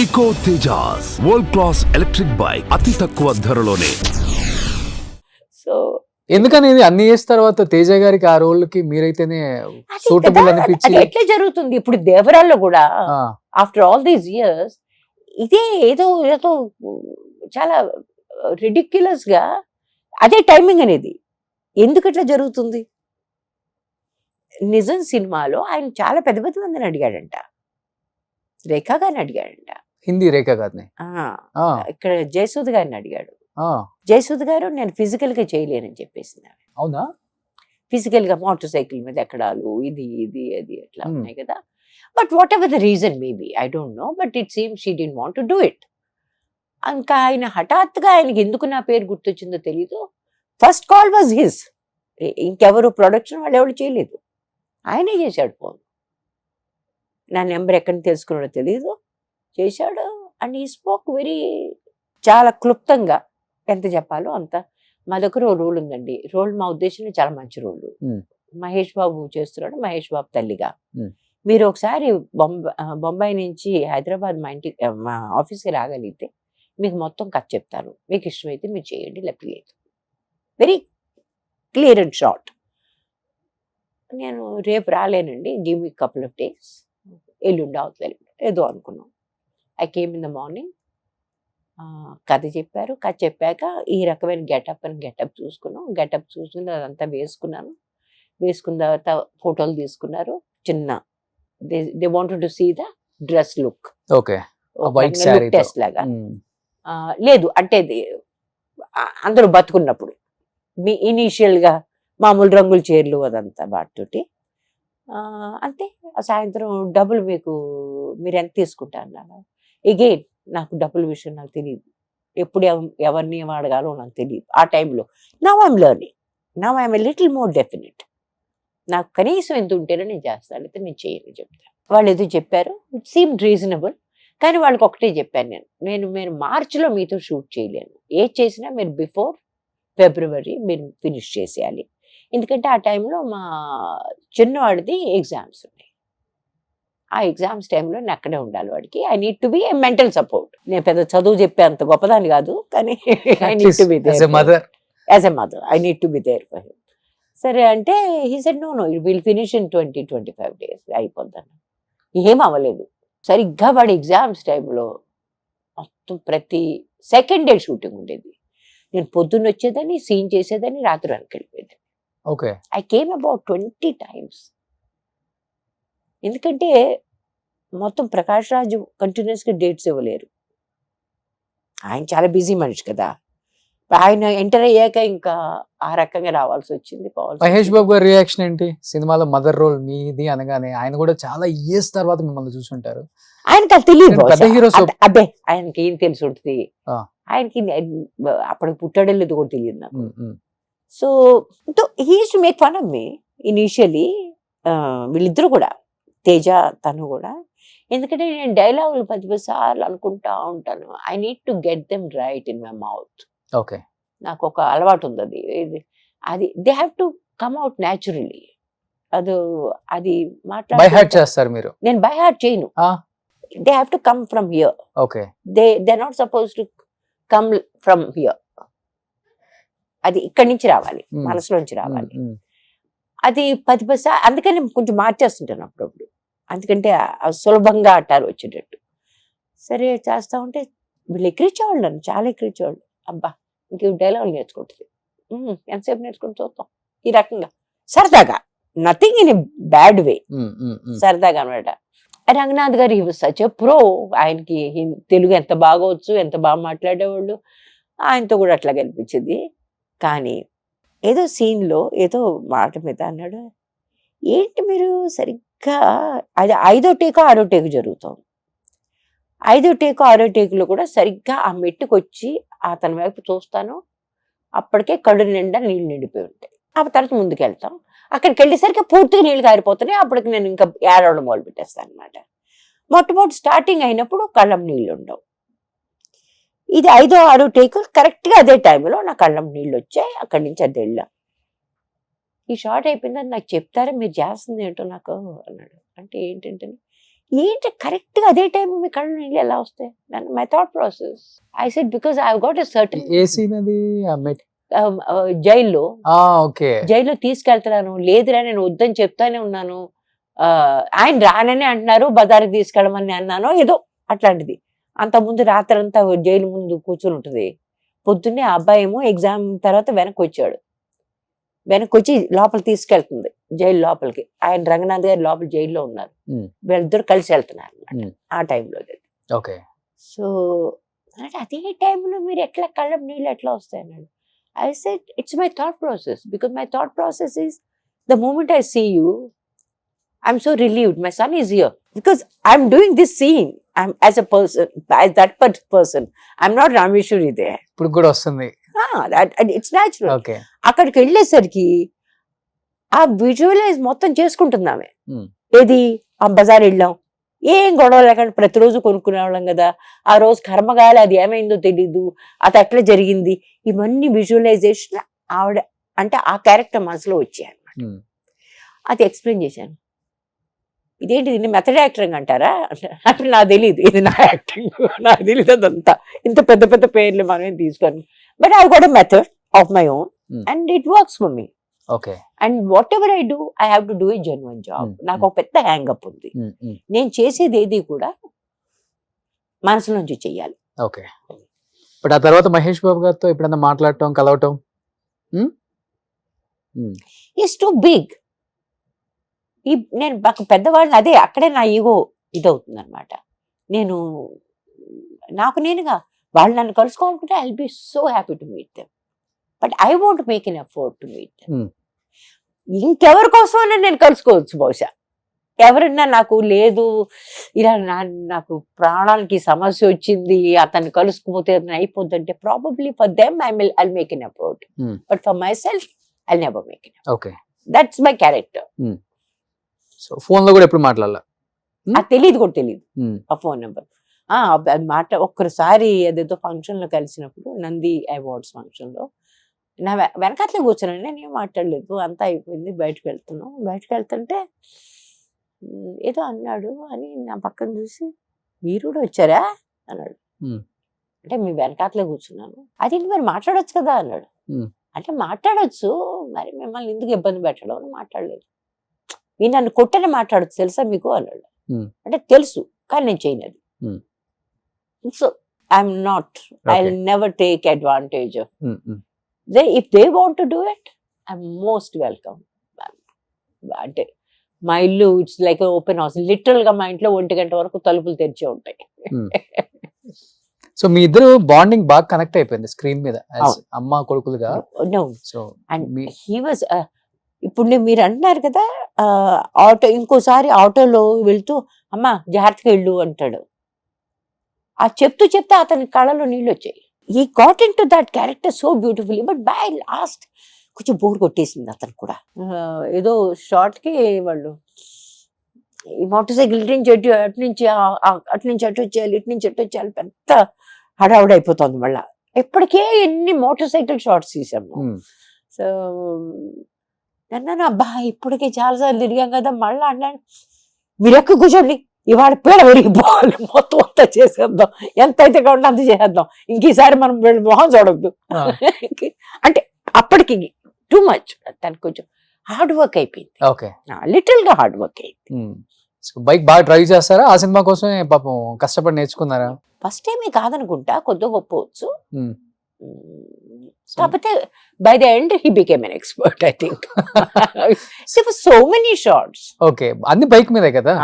Eco Tejas world class electric bike అతి తక్కువ ధరలోనే. So ఎందుకనేది అన్ని చేసిన తర్వాత తేజ గారికి ఆ రోల్ కి మీరైతేనే సూటబుల్ అనిపించి అది ఎట్లా జరుగుతుంది ఇప్పుడు దేవరాల్లో కూడా ఆ, ఆఫ్టర్ ఆల్ దీస్ ఇయర్స్ ఇదే ఏదో ఏదో చాలా రిడిక్యులస్ గా అదే టైమింగ్ అనేది ఎందుకు అట్లా జరుగుతుంది. నిజం సినిమాలో ఆయన చాలా పెద్ద పెద్ద మందిని అడిగాడంట, రేఖా గారిని అడిగాడంట, హిందీ రేఖ గారిని. ఆ, ఇక్కడ జయసూద్ గారిని అడిగాడు. ఆ, జయసూద్ గారు నేను ఫిజికల్ గా చేయలేనని చెప్పేసింది. అవునా? ఫిజికల్ గా మోటార్ సైకిల్ మీద ఎక్కడాలు ఇది ఇది అది అట్లా Hmm. ఉన్నాయి కదా. But what ever the reason maybe I don't know, but it seems she did want to do it. ఇంకా ఆయన హఠాత్తుగా ఆయనకి ఎందుకు నా పేరు గుర్తొచ్చిందో తెలీదు. ఫస్ట్ కాల్ వాజ్ హిస్, ఇంకెవరు ప్రొడక్షన్ వాళ్ళు ఎవరు చేయలేదు, ఆయనే చేశాడు ఫోన్. నా నెంబర్ ఎక్కడి నుంచి తెలుసుకున్నాడో తెలీదు, చేశాడు. అండ్ ఈ స్పోక్ వెరీ చాలా క్లుప్తంగా ఎంత చెప్పాలో అంత. మా దగ్గర ఓ రోల్ ఉందండి, రోల్ మా ఉద్దేశంలో చాలా మంచి రోల్. Hmm. మహేష్ బాబు చేస్తున్నాడు, మహేష్ బాబు తల్లిగా. Hmm. మీరు ఒకసారి బొంబాయి నుంచి హైదరాబాద్ మా ఇంటికి మా ఆఫీస్కి రాగలిగితే మీకు మొత్తం కథ చెప్తాను, మీకు ఇష్టమైతే మీరు చేయండి, లేకపోతే లేదు. Very clear and short. నేను రేపు రాలేనండి, give me couple of days, ఎల్లుండి అవతల ఏదో అనుకున్నాం. I came in the morning, కథ చెప్పారు. కథ చెప్పాక ఈ రకమైన గెటప్ చూసుకున్నాం. గెటప్ చూసుకుని అదంతా వేసుకున్నాను. వేసుకున్న తర్వాత ఫోటోలు తీసుకున్నారు. చిన్న they wanted to see the dress look, okay. White sari test లాగా. లేదు అంటే అందరూ బతుకున్నప్పుడు మీ ఇనీషియల్ గా మామూలు రంగుల చీరలు అదంతా వాటితోటి అంతే. సాయంత్రం డబ్బులు మీరు ఎంత తీసుకుంటారు అన్నారు. ఎగైన్ నాకు డబ్బుల విషయం నాకు తెలియదు, ఎప్పుడు ఎవరిని ఏం అడగాలో నాకు తెలియదు ఆ టైంలో. Now I'm learning, now I'm little more definite. నాకు కనీసం ఎంత ఉంటేనే నేను చేస్తాను, అయితే నేను చేయను చెప్తాను. వాళ్ళు ఏదో చెప్పారు, ఇట్ సీమ్డ్ రీజనబుల్. కానీ వాళ్ళకి ఒకటే చెప్పాను మీరు మార్చిలో మీతో షూట్ చేయలేను, ఏది చేసినా మీరు బిఫోర్ ఫిబ్రవరి మీరు ఫినిష్ చేసేయాలి. ఎందుకంటే ఆ టైంలో మా చిన్నవాడిది ఎగ్జామ్స్ ఉన్నాయి. ఆ ఎగ్జామ్స్ టైంలో నేను అక్కడే ఉండాలి వాడికి. I need to be a mental support. నేను పెద్ద చదువు చెప్పే అంత గొప్పదాన్ని కాదు, కానీ I need to be there as a mother. I need to be there for him. సరే అంటే he said no it will finish in 20-25 days అయిపోద్దాను. ఏం అవ్వలేదు. సరిగ్గా వాడి ఎగ్జామ్స్ టైంలో మొత్తం ప్రతి సెకండ్ డే షూటింగ్ ఉండేది. నేను పొద్దున్న వచ్చేదాన్ని, సీన్ చేసేదాన్ని, రాత్రి వరకు వెళ్ళిపోయేది. Okay. I came about 20 times. ఎందుకంటే మొత్తం ప్రకాష్ రాజు కంటిన్యూస్గా డేట్స్ ఇవ్వలేరు, ఆయన చాలా బిజీ మనిషి కదా. ఆయన ఎంటర్ అయ్యాక ఇంకా ఆ రకంగా రావాల్సి వచ్చింది. మహేష్ బాబు గారి రియాక్షన్ ఏంటి సినిమాలో మదర్ రోల్ మీది అనగానే? ఆయన కూడా చాలా ఇయర్స్ తర్వాత మిమ్మల్ని చూసుంటారు. ఆయనకి అది తెలియదు, పెద్ద హీరోస్ అబ్బే ఆయనకి ఏం తెలిసి ఉంటుంది. ఆ. ఆయనకి అప్పటికి పుట్టాడో లేదో కూడా తెలియదు నాకు. So he used to make fun of me initially, వీళ్ళిద్దరు కూడా, తేజ తను కూడా. ఎందుకంటే నేను డైలాగులు 10 సార్లు అనుకుంటా ఉంటాను. I need to get them right in my mouth. Okay. నాకు ఒక అలవాటు ఉంది అది they have to come out naturally. అది బై హార్ట్ చేస్తారు మీరు? నేను బై హార్ట్ చేయను. They have to come from here. Okay. They not suppose to come from here. అది ఇక్కడి నుంచి రావాలి, మనసులోంచి రావాలి. అది 10 సార్లు అందుకని కొంచెం మార్చేస్తుంటాను అప్పుడప్పుడు, ఎందుకంటే సులభంగా అట్టారు వచ్చేటట్టు. సరే చేస్తా ఉంటే వీళ్ళు ఎక్కిరించేవాళ్ళు, నన్ను చాలా ఎక్కిరించేవాళ్ళు. అబ్బా ఇంక డైలాగులు నేర్చుకుంటుంది, ఎంతసేపు నేర్చుకుని చూద్దాం ఈ రకంగా సరదాగా, nothing in a bad way, సరదాగా అనమాట. రంగనాథ్ గారు he was such a pro. ఆయనకి తెలుగు ఎంత బాగా వచ్చు, ఎంత బాగా మాట్లాడేవాళ్ళు. ఆయనతో కూడా అట్లా కనిపించింది. కానీ ఏదో సీన్లో ఏదో మాట మీద అన్నాడు, ఏంటి మీరు సరిగ్గా అది 5వ టేకో 6వ టేకు జరుగుతాం. 5వ టేకు 6వ టేకులో కూడా సరిగ్గా ఆ మెట్టుకు వచ్చి అతని వైపు చూస్తాను, అప్పటికే కళ్ళు నిండా నీళ్ళు నిండిపోయి ఉంటాయి. ఆ తర్వాత ముందుకు వెళ్తాం, అక్కడికి వెళ్ళేసరికి పూర్తిగా నీళ్ళు కారిపోతున్నాయి. అప్పటికి నేను ఇంకా ఏడవడం మొదలు పెట్టేస్తాను అనమాట. మొట్టమొదటి స్టార్టింగ్ అయినప్పుడు కళ్ళం నీళ్ళు ఉండవు. ఇది 5వ 6వ టేకు కరెక్ట్గా అదే టైంలో నా కళ్ళం నీళ్ళు వచ్చాయి. అక్కడి నుంచి అది వెళ్ళాం. ఈ షార్ట్ అయిపోయిందని నాకు చెప్తారా, మీరు చేస్తుంది ఏంటో నాకు అన్నాడు. అంటే ఏంటంటే ఏంటి కరెక్ట్ గా అదే టైం మీ కళ్ళు నీళ్ళు ఎలా వస్తాయి? My thought process. I said because I got a certain a scene అది జైల్లో ఓకే జైల్లో తీసుకెళ్తున్నాను, లేదురా నేను వద్దని చెప్తానే ఉన్నాను, ఆయన రానని అంటున్నారు, బజార్కి తీసుకెళ్ళమని అన్నాను, ఏదో అట్లాంటిది. అంతకుముందు రాత్రంతా జైలు ముందు కూర్చుని ఉంటుంది. పొద్దున్నే ఆ అబ్బాయి ఏమో ఎగ్జామ్ తర్వాత వెనక్కి వచ్చాడు, వెనక్కి వచ్చి లోపల తీసుకెళ్తుంది జైలు లోపలికి. ఆయన రంగనాథ్ గారు లోపల జైల్లో ఉన్నారు, వీళ్ళిద్దరు కలిసి వెళ్తున్నారు అన్నమాట ఆ టైంలో. ఓకే. సో అంటే అదే టైంలో మీరు ఎట్లా కళ్ళ నీళ్ళు ఎట్లా వస్తాయి అన్నాడు. I said, it's my thought process, because my thought process is the moment I see you, I'm so relieved. My son is here because I'm doing this scene. I'm as a person, as that person. I'm not Rameshwari there. ఇప్పుడు కూడా వస్తుంది. It's natural. Okay. అక్కడికి వెళ్ళేసరికి ఆ visualise మొత్తం చేసుకుంటుంది ఆమె. ఏది ఆ బజార్ వెళ్ళాం, ఏం గొడవ లేకుండా ప్రతిరోజు కొనుక్కునే వాళ్ళం కదా, ఆ రోజు కర్మగాలి అది ఏమైందో తెలీదు, అది అట్లా జరిగింది, ఇవన్నీ విజువలైజేషన్ ఆవిడ అంటే ఆ క్యారెక్టర్ మనసులో వచ్చాయి అన్నమాట. అది ఎక్స్ప్లెయిన్ చేశాను. ఇదేంటి దీన్ని మెథడ్ యాక్టింగ్ అంటారా అంటే నాకు తెలియదు, ఇది నా యాక్టింగ్, నాకు తెలియదు అదంతా, ఇంత పెద్ద పెద్ద పేర్లు మనమేం తీసుకొని. But I got a method of my own and it works for me. Okay. And what ever I do I have to do a genuine job. నాకు ఒక పెద్ద హ్యాంగప్ ఉంది, నేను చేసేది ఏది కూడా మనసు నుంచి చెయ్యాలి. ఓకే. బట్ ఆ తర్వాత మహేష్ బాబు గారితో ఎప్పుడన్నా మాట్లాడటం, కలవటం? Is too big. నేను మాకు పెద్దవాళ్ళని అదే అక్కడే నా ఈగో ఇదవుతుంది అనమాట. నేను నాకు నేనుగా వాళ్ళు నన్ను కలుసుకోవాలనుకుంటే I will be so happy to meet them, but I want make an effort to meet them. ఇంకెవరి కోసమైనా నేను కలుసుకోవచ్చు బహుశా, ఎవరన్నా నాకు లేదు ఇలా నాకు ప్రాణానికి సమస్య వచ్చింది అతన్ని కలుసుకుపోతే అయిపోద్ది అంటే probably for them I make an effort, but for my self I never make an. Okay. That's my character. So phone లో కూడా ఎప్పుడు మాట్లాడాల? అది తెలియదు కూడా తెలియదు ఆ ఫోన్ నెంబర్. ఒక్కసారి అదేదో ఫంక్షన్ లో కలిసినప్పుడు, నంది అవార్డ్స్ ఫంక్షన్ లో, నా వెనకాతలే కూర్చున్నాను, నేనేం మాట్లాడలేదు, అంతా అయిపోయింది, బయటకు వెళ్తున్నాం. బయటకు వెళ్తుంటే ఏదో అన్నాడు అని నా పక్కన చూసి, మీరు కూడా వచ్చారా అన్నాడు. అంటే మీ వెనకాతలే కూర్చున్నాను. అదేంటి మరి మాట్లాడొచ్చు కదా అన్నాడు. అంటే మాట్లాడొచ్చు, మరి మిమ్మల్ని ఎందుకు ఇబ్బంది పెట్టడం అని మాట్లాడలేదు. మీరు నన్ను కొట్టని మాట్లాడచ్చు తెలుసా మీకు అన్నాడు. అంటే తెలుసు కానీ నేను చేయను. So I'm not, I will never take advantage of. If they want to do it, I'm most welcome. అంటే మా ఇల్లు it's like open house. Literal గా మా ఇంట్లో 1 గంట వరకు తలుపులు తెరిచే ఉంటాయి. సో మీ ఇద్దరు బాండింగ్ బాగా కనెక్ట్ అయిపోయింది స్క్రీన్ మీద, అమ్మ కొడుకులుగా. సో అండ్ హీ వాజ్, ఇప్పుడు మీరు అంటున్నారు కదా ఆటో, ఇంకోసారి ఆటోలో వెళ్తూ అమ్మ జాగ్రత్తగా వెళ్ళు అంటాడు. ఆ చెప్తూ అతని కళ్ళలో నీళ్ళు వచ్చాయి. He got into that character so beautifully, but by last కొంచెం బోర్ కొట్టేసింది అతను కూడా. ఏదో షార్ట్ కి వాళ్ళు ఈ మోటార్ సైకిల్ అటు నుంచి అటు వచ్చేయాలి, ఇటు నుంచి అటు వచ్చేయాలి, పెద్ద హడావుడి అయిపోతుంది. మళ్ళా ఎప్పటికే ఎన్ని మోటార్ సైకిల్ షార్ట్స్ తీసాము. సో నన్ను అబ్బా ఇప్పటికే చాలాసార్లు తిరిగాం కదా, మళ్ళా అన్నాడు మీరు ఎక్కువ కూర్చోండి, ఇవాళ పీడ విరిగిపోవాలి, మొత్తం అంతా చేసేద్దాం, ఎంత అయితే కాకుండా అంత చేసేద్దాం, ఇంకీసారి మనం మొహం చూడద్దు అంటే అప్పటికి టూ మచ్. తనకు కొంచెం హార్డ్ వర్క్ అయిపోయింది. ఓకే. లిటిల్ గా హార్డ్ వర్క్ అయింది. బైక్ బాగా డ్రైవ్ చేస్తారా? ఆ సినిమా కోసమే పాపం కష్టపడి నేర్చుకున్నారా? ఫస్ట్ టైమే కాదనుకుంటా, కొద్దిగా గొప్పవచ్చు. కాకపోతే by the end he became an expert I think. So many shorts. Okay. అన్ని బైక్ మీదే కదా.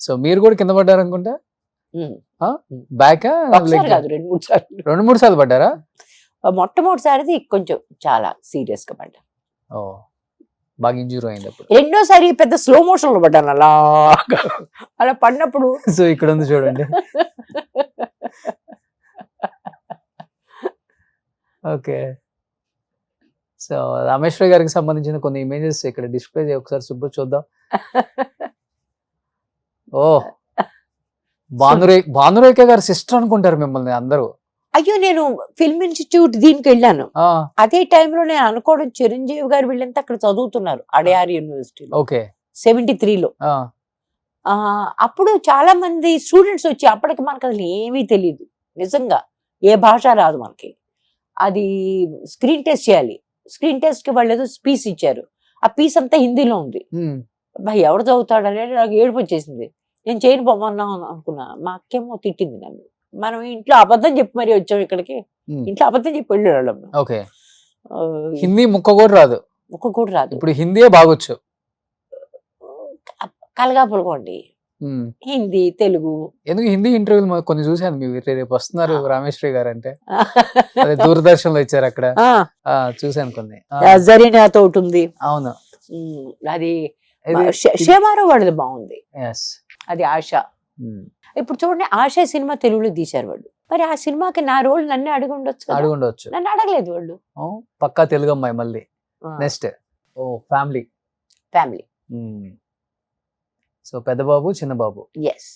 సో మీరు కూడా కింద పడ్డారు అనుకుంటా? బ్యాక్ కాదు, 2-3 సార్లు. 2-3 సార్లు పడ్డారా? మొట్టమొదటిసారిది కొంచెం చాలా సీరియస్ గా పడ్డా. బాగా ఇంజూర్ అయింది అప్పుడు. రెండోసారి పెద్ద స్లో మోషన్ లో పడ్డాను అలా పడినప్పుడు. సో ఇక్కడ ఉంది చూడండి. ఓకే. సో రామేశ్వరి గారికి సంబంధించిన కొన్ని ఇమేజెస్ ఇక్కడ డిస్ప్లే ఒకసారి సుబ్బు చూద్దాం. ఓ భానురేఖ గారి సిస్టర్ అనుకుంటారు మిమ్మల్ని అందరూ. అయ్యో నేను ఫిల్మ్ ఇన్స్టిట్యూట్ దీనికి వెళ్ళాను. అదే టైంలో నేను అనుకోవడం చిరంజీవి గారు వీళ్ళంతా అక్కడ చదువుతున్నారు అడయార్ యూనివర్సిటీలో. ఓకే. 73లో. అప్పుడు చాలా మంది స్టూడెంట్స్ వచ్చి అప్పటికి మనకు అసలు ఏమీ తెలియదు నిజంగా, ఏ భాష రాదు మనకి. అది స్క్రీన్ టెస్ట్ చేయాలి. స్క్రీన్ టెస్ట్కి వాళ్ళు ఏదో పీస్ ఇచ్చారు, ఆ పీస్ అంతా హిందీలో ఉంది. భయ్ ఎవరు చదువుతాడని నాకు ఏడుపు వచ్చేసింది. నేను చేయను బొమ్మన్నాం అనుకున్నా. మా అక్కేమో తిట్టింది నన్ను. మనం ఇంట్లో అబద్ధం చెప్పి మరీ వచ్చాం ఇక్కడికి, ఇంట్లో అబద్ధం చెప్పి వెళ్ళేవాళ్ళం. ఓకే, హిందీ ముక్క కూడా రాదు, ముక్క కూడా రాదు. ఇప్పుడు హిందీయే బాగొచ్చు. కలగా పులగండి, హిందీ తెలుగు. ఎందుకు హిందీ ఇంటర్వ్యూలు కొన్ని చూశాను, మీరు రేపు వస్తున్నారు రామేశ్వరి గారు అంటే, అదే దూరదర్శన్ లో ఇచ్చారు అక్కడ, చూశాను కొన్ని. జరీనాతో ఒకటి ఉంది. అవును, అది శేమారో వాడిది బాగుంది, అది ఆశ. ఇప్పుడు చూడండి, ఆశ సినిమా తెలుగులో తీశారు వాళ్ళు. మరి ఆ సినిమాకి నా రోల్ నన్నే అడిగి ఉండొచ్చు, నన్ను అడగలేదు వాళ్ళు. పక్కా తెలుగు అమ్మాయి. మళ్ళీ నెక్స్ట్ ఫ్యామిలీ. సో పెద్ద బాబు చిన్న బాబు. ఎస్.